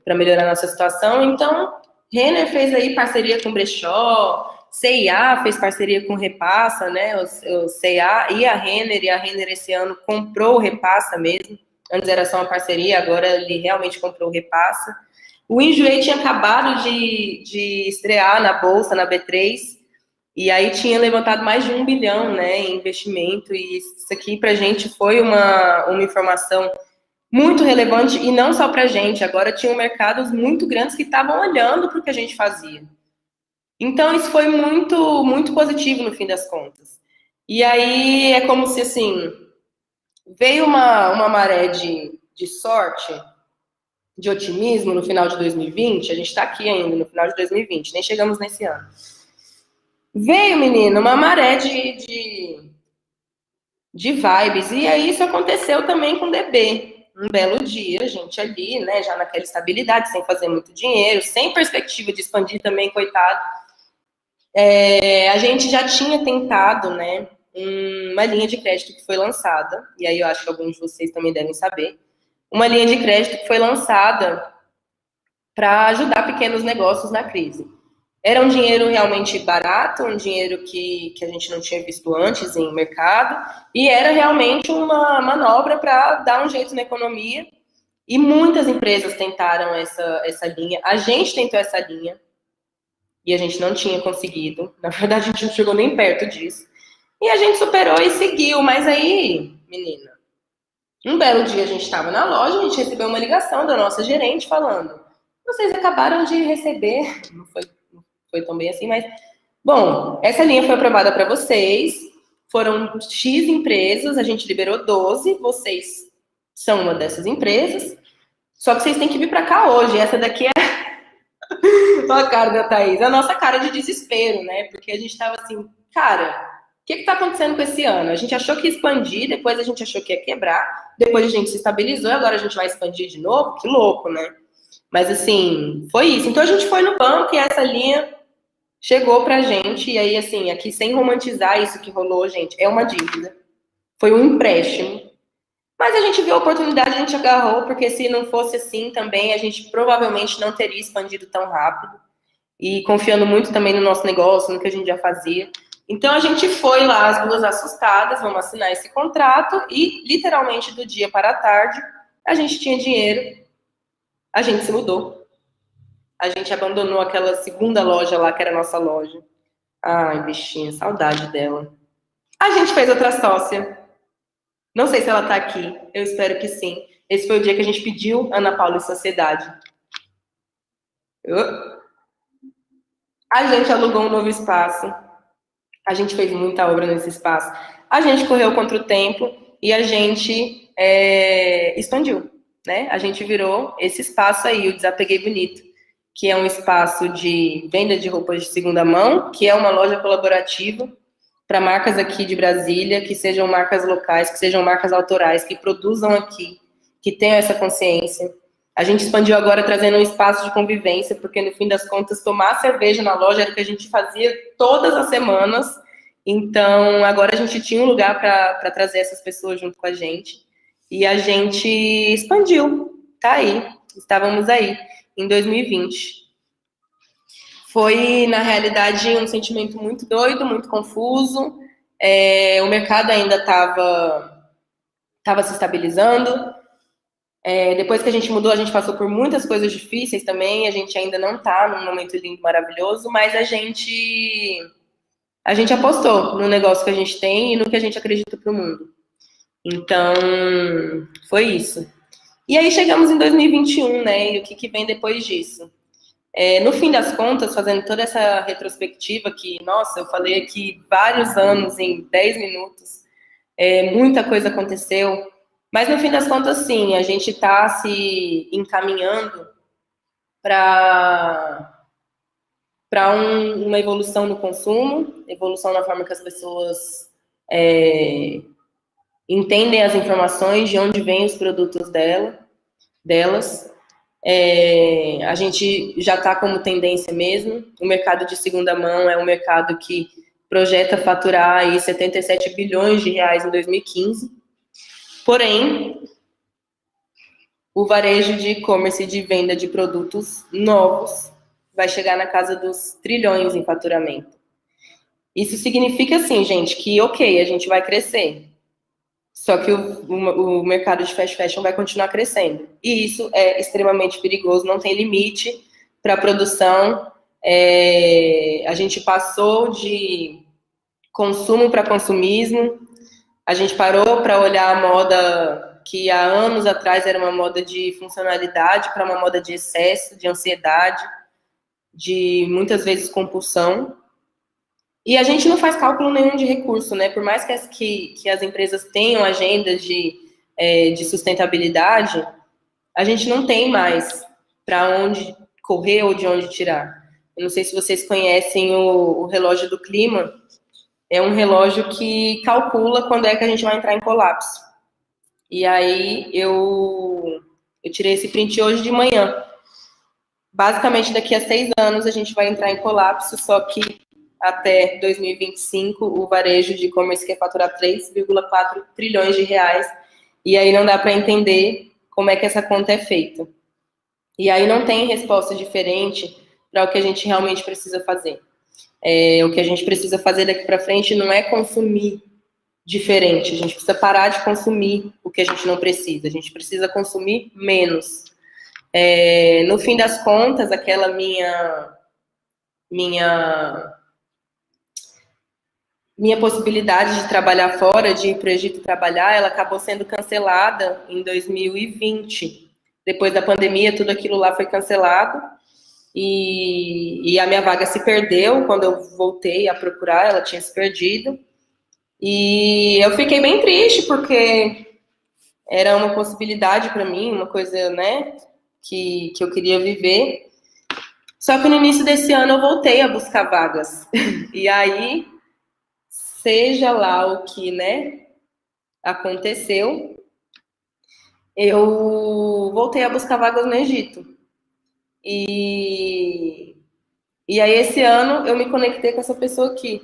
para melhorar a nossa situação. Então, Renner fez aí parceria com Brechó, C&A fez parceria com Repassa, né? O C&A e a Renner esse ano comprou o Repassa mesmo. Antes era só uma parceria, agora ele realmente comprou o Repassa. O Enjoei tinha acabado de estrear na Bolsa, na B3, e aí tinha levantado mais de 1 bilhão, né, em investimento, e isso aqui pra gente foi uma informação muito relevante, e não só pra gente, agora tinham mercados muito grandes que estavam olhando para o que a gente fazia. Então, isso foi muito, muito positivo no fim das contas. E aí é como se, assim, veio uma maré de sorte, de otimismo no final de 2020, a gente está aqui ainda no final de 2020, nem chegamos nesse ano. Veio, menino, uma maré de vibes, e aí isso aconteceu também com o DB. Um belo dia, a gente ali, né, já naquela estabilidade, sem fazer muito dinheiro, sem perspectiva de expandir também, coitado. A gente já tinha tentado, né, uma linha de crédito que foi lançada, e aí eu acho que alguns de vocês também devem saber, uma linha de crédito que foi lançada para ajudar pequenos negócios na crise. Era um dinheiro realmente barato, um dinheiro que a gente não tinha visto antes em mercado, e era realmente uma manobra para dar um jeito na economia, e muitas empresas tentaram essa linha. A gente tentou essa linha, e a gente não tinha conseguido. Na verdade, a gente não chegou nem perto disso. E a gente superou e seguiu. Mas aí, menina, um belo dia a gente estava na loja, a gente recebeu uma ligação da nossa gerente falando: vocês acabaram de receber, não foi tão bem assim, mas bom, essa linha foi aprovada para vocês, foram X empresas, a gente liberou 12, vocês são uma dessas empresas, só que vocês têm que vir para cá hoje. Essa daqui é a cara da Thaís, a nossa cara de desespero, né? Porque a gente tava assim, cara, o que tá acontecendo com esse ano? A gente achou que ia expandir, depois a gente achou que ia quebrar, depois a gente se estabilizou e agora a gente vai expandir de novo? Que louco, né? Mas assim, foi isso. Então a gente foi no banco e essa linha chegou pra gente, e aí assim, aqui sem romantizar isso que rolou, gente, é uma dívida. Foi um empréstimo. Mas a gente viu a oportunidade, a gente agarrou, porque se não fosse assim também, a gente provavelmente não teria expandido tão rápido. E confiando muito também no nosso negócio, no que a gente já fazia. Então a gente foi lá, as duas assustadas, vamos assinar esse contrato, e literalmente do dia para a tarde, a gente tinha dinheiro, a gente se mudou. A gente abandonou aquela segunda loja lá, que era a nossa loja. Ai, bichinha, saudade dela. A gente fez outra sócia. Não sei se ela tá aqui, eu espero que sim. Esse foi o dia que a gente pediu Ana Paula em sociedade. A gente alugou um novo espaço. A gente fez muita obra nesse espaço. A gente correu contra o tempo e a gente expandiu, né? A gente virou esse espaço aí, o Desapeguei Bonito, que é um espaço de venda de roupas de segunda mão, que é uma loja colaborativa para marcas aqui de Brasília, que sejam marcas locais, que sejam marcas autorais, que produzam aqui, que tenham essa consciência. A gente expandiu agora trazendo um espaço de convivência, porque no fim das contas, tomar cerveja na loja era o que a gente fazia todas as semanas. Então, agora a gente tinha um lugar para trazer essas pessoas junto com a gente. E a gente expandiu. Tá aí. Estávamos aí, em 2020. Foi, na realidade, um sentimento muito doido, muito confuso. O mercado ainda estava se estabilizando. Depois que a gente mudou, a gente passou por muitas coisas difíceis também. A gente ainda não está num momento lindo, maravilhoso, mas a gente apostou no negócio que a gente tem e no que a gente acredita para o mundo. Então, foi isso. E aí chegamos em 2021, né? E o que vem depois disso? No fim das contas, fazendo toda essa retrospectiva que, nossa, eu falei aqui vários anos em 10 minutos, muita coisa aconteceu, mas no fim das contas, sim, a gente está se encaminhando para uma evolução no consumo, evolução na forma que as pessoas entendem as informações, de onde vêm os produtos delas. A gente já está como tendência mesmo. O mercado de segunda mão é um mercado que projeta faturar aí 77 bilhões de reais em 2015. Porém, o varejo de e-commerce e de venda de produtos novos vai chegar na casa dos trilhões em faturamento. Isso significa, assim, gente, que, ok, a gente vai crescer. Só que o mercado de fast fashion vai continuar crescendo. E isso é extremamente perigoso, não tem limite para a produção. A gente passou de consumo para consumismo, a gente parou para olhar a moda que há anos atrás era uma moda de funcionalidade para uma moda de excesso, de ansiedade, de muitas vezes compulsão. E a gente não faz cálculo nenhum de recurso, né? Por mais que as empresas tenham agendas de sustentabilidade, a gente não tem mais para onde correr ou de onde tirar. Eu não sei se vocês conhecem o relógio do clima. É um relógio que calcula quando é que a gente vai entrar em colapso. E aí eu tirei esse print hoje de manhã. Basicamente, daqui a 6 anos a gente vai entrar em colapso, só que até 2025 o varejo de e-commerce quer faturar 3,4 trilhões de reais. E aí não dá para entender como é que essa conta é feita. E aí não tem resposta diferente para o que a gente realmente precisa fazer. O que a gente precisa fazer daqui para frente não é consumir diferente. A gente precisa parar de consumir o que a gente não precisa. A gente precisa consumir menos. No fim das contas, aquela minha possibilidade de trabalhar fora, de ir para o Egito trabalhar, ela acabou sendo cancelada em 2020. Depois da pandemia, tudo aquilo lá foi cancelado. E a minha vaga se perdeu quando eu voltei a procurar, ela tinha se perdido. E eu fiquei bem triste, porque era uma possibilidade para mim, uma coisa, né, que eu queria viver. Só que no início desse ano eu voltei a buscar vagas. E aí, seja lá o que, né, aconteceu, eu voltei a buscar vagas no Egito. E aí esse ano eu me conectei com essa pessoa aqui.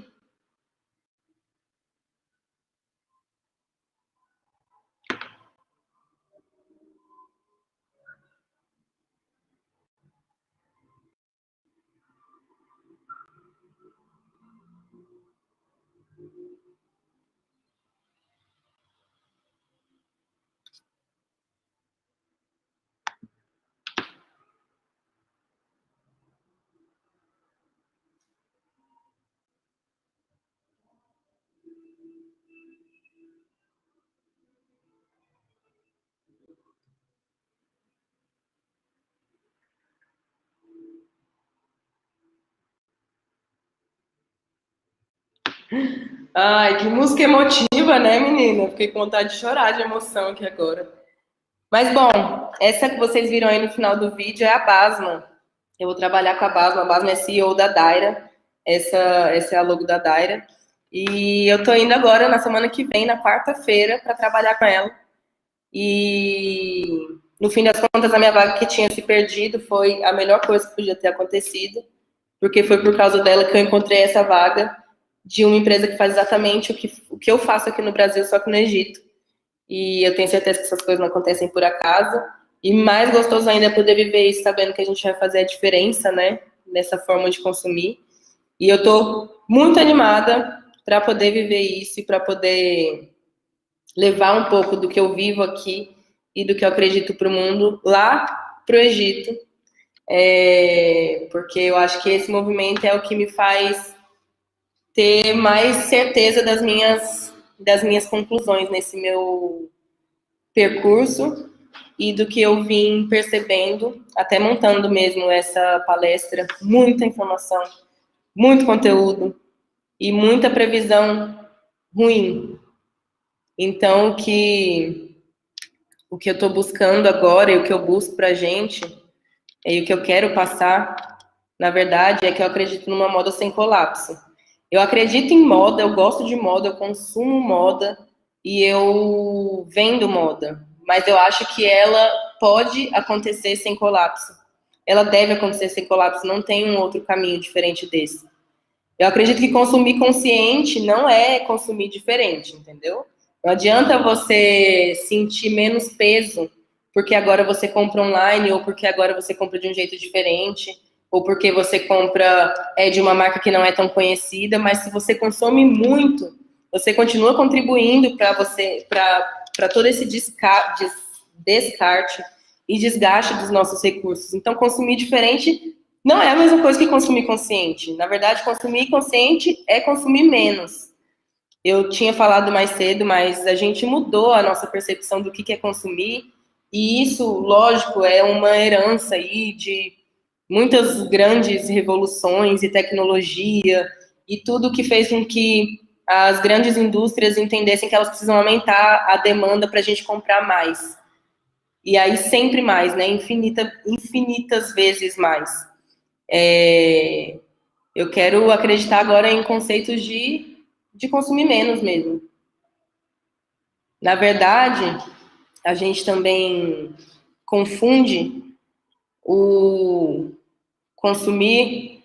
Ai, que música emotiva, né, menina? Fiquei com vontade de chorar de emoção aqui agora. Mas, bom, essa que vocês viram aí no final do vídeo é a Basma. Eu vou trabalhar com a Basma. A Basma é CEO da Daira. Essa é a logo da Daira. E eu tô indo agora, na semana que vem, na quarta-feira, para trabalhar com ela. E, no fim das contas, a minha vaga que tinha se perdido foi a melhor coisa que podia ter acontecido, porque foi por causa dela que eu encontrei essa vaga de uma empresa que faz exatamente o que eu faço aqui no Brasil, só que no Egito. E eu tenho certeza que essas coisas não acontecem por acaso. E mais gostoso ainda é poder viver isso sabendo que a gente vai fazer a diferença, né? Nessa forma de consumir. E eu tô muito animada para poder viver isso e para poder levar um pouco do que eu vivo aqui e do que eu acredito para o mundo lá para o Egito. Porque eu acho que esse movimento é o que me faz ter mais certeza das minhas conclusões nesse meu percurso e do que eu vim percebendo, até montando mesmo essa palestra. Muita informação, muito conteúdo e muita previsão ruim. Então, o que eu estou buscando agora e o que eu busco para a gente e o que eu quero passar, na verdade, é que eu acredito numa moda sem colapso. Eu acredito em moda, eu gosto de moda, eu consumo moda e eu vendo moda. Mas eu acho que ela pode acontecer sem colapso. Ela deve acontecer sem colapso, não tem um outro caminho diferente desse. Eu acredito que consumir consciente não é consumir diferente, entendeu? Não adianta você sentir menos peso porque agora você compra online, ou porque agora você compra de um jeito diferente, ou porque você compra de uma marca que não é tão conhecida, mas se você consome muito, você continua contribuindo para todo esse descarte e desgaste dos nossos recursos. Então, consumir diferente não é a mesma coisa que consumir consciente. Na verdade, consumir consciente é consumir menos. Eu tinha falado mais cedo, mas a gente mudou a nossa percepção do que é consumir, e isso, lógico, é uma herança aí de muitas grandes revoluções e tecnologia, e tudo que fez com que as grandes indústrias entendessem que elas precisam aumentar a demanda para a gente comprar mais. E aí sempre mais, né? Infinitas vezes mais. Eu quero acreditar agora em conceitos de consumir menos mesmo. Na verdade, a gente também confunde o consumir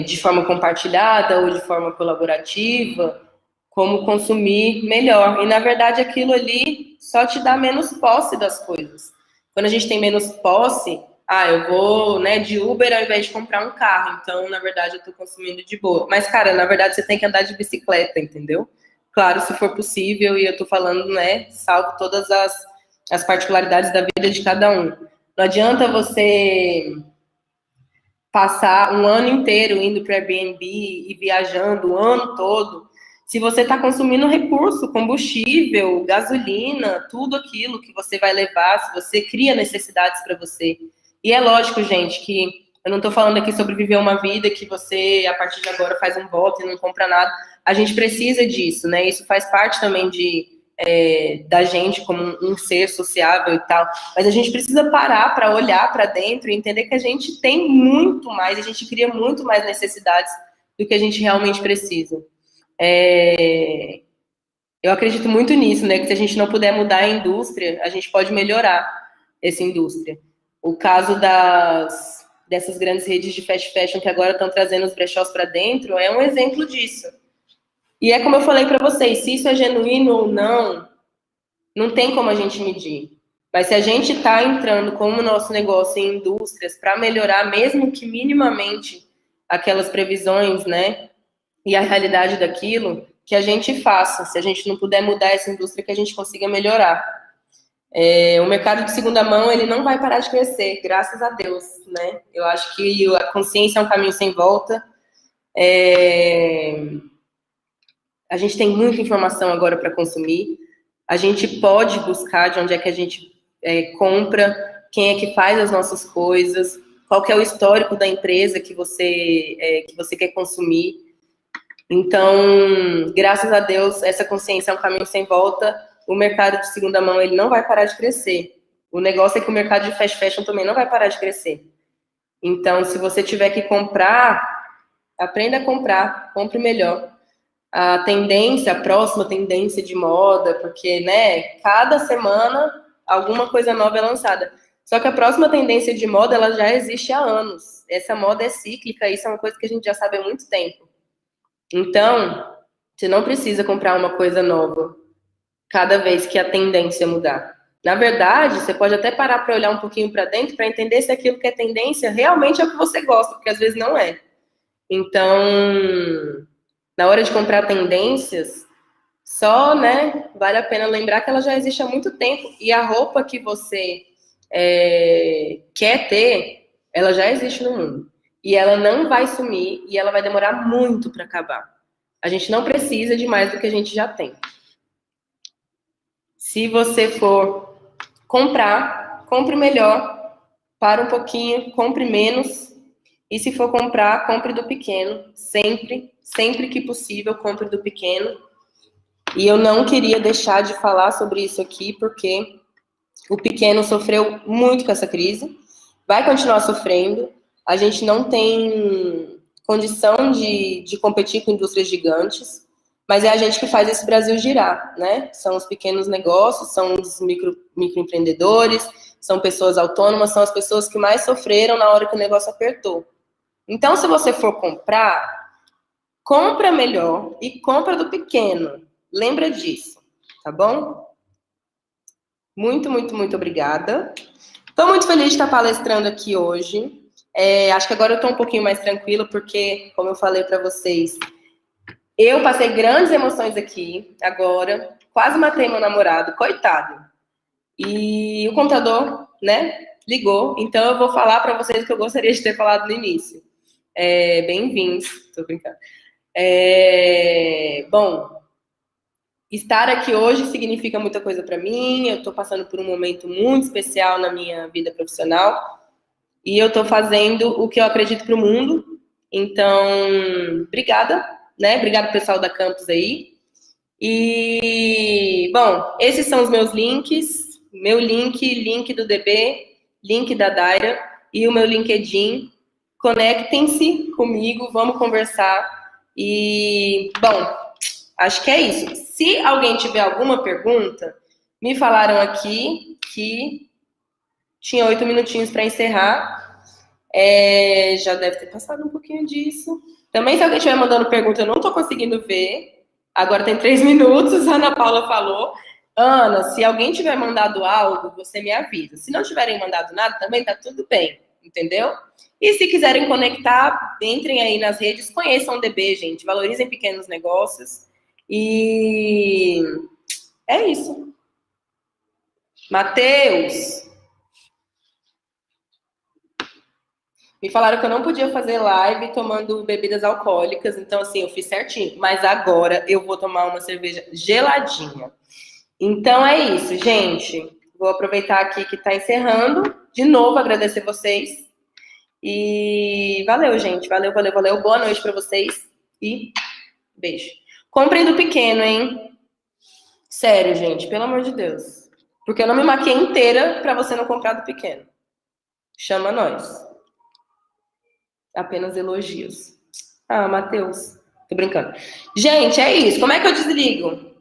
de forma compartilhada ou de forma colaborativa como consumir melhor. E, na verdade, aquilo ali só te dá menos posse das coisas. Quando a gente tem menos posse, eu vou, né, de Uber ao invés de comprar um carro. Então, na verdade, eu estou consumindo de boa. Mas, cara, na verdade, você tem que andar de bicicleta, entendeu? Claro, se for possível, e eu estou falando, né, salvo todas as particularidades da vida de cada um. Não adianta você passar um ano inteiro indo para Airbnb e viajando o ano todo, se você está consumindo recurso, combustível, gasolina, tudo aquilo que você vai levar, se você cria necessidades para você. E é lógico, gente, que eu não estou falando aqui sobre viver uma vida que você, a partir de agora, faz um voto e não compra nada. A gente precisa disso, né? Isso faz parte também da gente como um ser sociável e tal, mas a gente precisa parar para olhar para dentro e entender que a gente tem muito mais, a gente cria muito mais necessidades do que a gente realmente precisa. Eu acredito muito nisso, né, que se a gente não puder mudar a indústria, a gente pode melhorar essa indústria. O caso dessas grandes redes de fast fashion que agora estão trazendo os brechós para dentro é um exemplo disso. E é como eu falei para vocês, se isso é genuíno ou não, não tem como a gente medir. Mas se a gente está entrando como nosso negócio em indústrias para melhorar, mesmo que minimamente, aquelas previsões, né, e a realidade daquilo, que a gente faça. Se a gente não puder mudar essa indústria, que a gente consiga melhorar. O mercado de segunda mão, ele não vai parar de crescer, graças a Deus, né? Eu acho que a consciência é um caminho sem volta. A gente tem muita informação agora para consumir. A gente pode buscar de onde é que a gente compra, quem é que faz as nossas coisas, qual que é o histórico da empresa que você quer consumir. Então, graças a Deus, essa consciência é um caminho sem volta. O mercado de segunda mão, ele não vai parar de crescer. O negócio é que o mercado de fast fashion também não vai parar de crescer. Então, se você tiver que comprar, aprenda a comprar, compre melhor. A próxima tendência de moda, porque, né, cada semana alguma coisa nova é lançada. Só que a próxima tendência de moda, ela já existe há anos. Essa moda é cíclica, isso é uma coisa que a gente já sabe há muito tempo. Então, você não precisa comprar uma coisa nova cada vez que a tendência mudar. Na verdade, você pode até parar para olhar um pouquinho para dentro para entender se aquilo que é tendência realmente é o que você gosta, porque às vezes não é. Então, na hora de comprar tendências, só, né, vale a pena lembrar que ela já existe há muito tempo. E a roupa que você quer ter, ela já existe no mundo. E ela não vai sumir e ela vai demorar muito para acabar. A gente não precisa de mais do que a gente já tem. Se você for comprar, compre melhor, para um pouquinho, compre menos. E se for comprar, compre do pequeno. Sempre que possível, compre do pequeno. E eu não queria deixar de falar sobre isso aqui, porque o pequeno sofreu muito com essa crise, vai continuar sofrendo. A gente não tem condição de competir com indústrias gigantes, mas é a gente que faz esse Brasil girar, né? São os pequenos negócios, são os microempreendedores, são pessoas autônomas, são as pessoas que mais sofreram na hora que o negócio apertou. Então, se você for comprar, compra melhor e compra do pequeno. Lembra disso. tá bom? Muito, muito, muito obrigada. Estou muito feliz de estar palestrando aqui hoje. Acho que agora eu estou um pouquinho mais tranquila, porque, como eu falei para vocês, eu passei grandes emoções aqui, agora. Quase matei meu namorado, coitado. E o computador, né, ligou. Então eu vou falar para vocês o que eu gostaria de ter falado no início. Bem-vindos, tô brincando. Bom, estar aqui hoje significa muita coisa para mim. Eu estou passando por um momento muito especial na minha vida profissional e eu estou fazendo o que eu acredito para o mundo. Então, obrigada, né? Obrigada pessoal da Campus aí. E, bom, esses são os meus links. Meu link do DB, link da Daira e o meu LinkedIn. Conectem-se comigo, vamos conversar. E, bom, acho que é isso. Se alguém tiver alguma pergunta, me falaram aqui que tinha 8 minutinhos para encerrar. Já deve ter passado um pouquinho disso. Também, se alguém estiver mandando pergunta, eu não estou conseguindo ver. Agora tem 3 minutos, a Ana Paula falou. Ana, se alguém tiver mandado algo, você me avisa. Se não tiverem mandado nada, também tá tudo bem, entendeu? E se quiserem conectar, entrem aí nas redes, conheçam o DB, gente. Valorizem pequenos negócios. E é isso. Matheus, me falaram que eu não podia fazer live tomando bebidas alcoólicas, então assim, eu fiz certinho. Mas agora eu vou tomar uma cerveja geladinha. Então é isso, gente. Vou aproveitar aqui que tá encerrando. De novo, agradecer vocês. E valeu, gente. Valeu, valeu, valeu. Boa noite para vocês e beijo. Comprem do pequeno, hein? Sério, gente, pelo amor de Deus. Porque eu não me maquiei inteira para você não comprar do pequeno. Chama nós. Apenas elogios. Ah, Matheus. Tô brincando. Gente, é isso. Como é que eu desligo?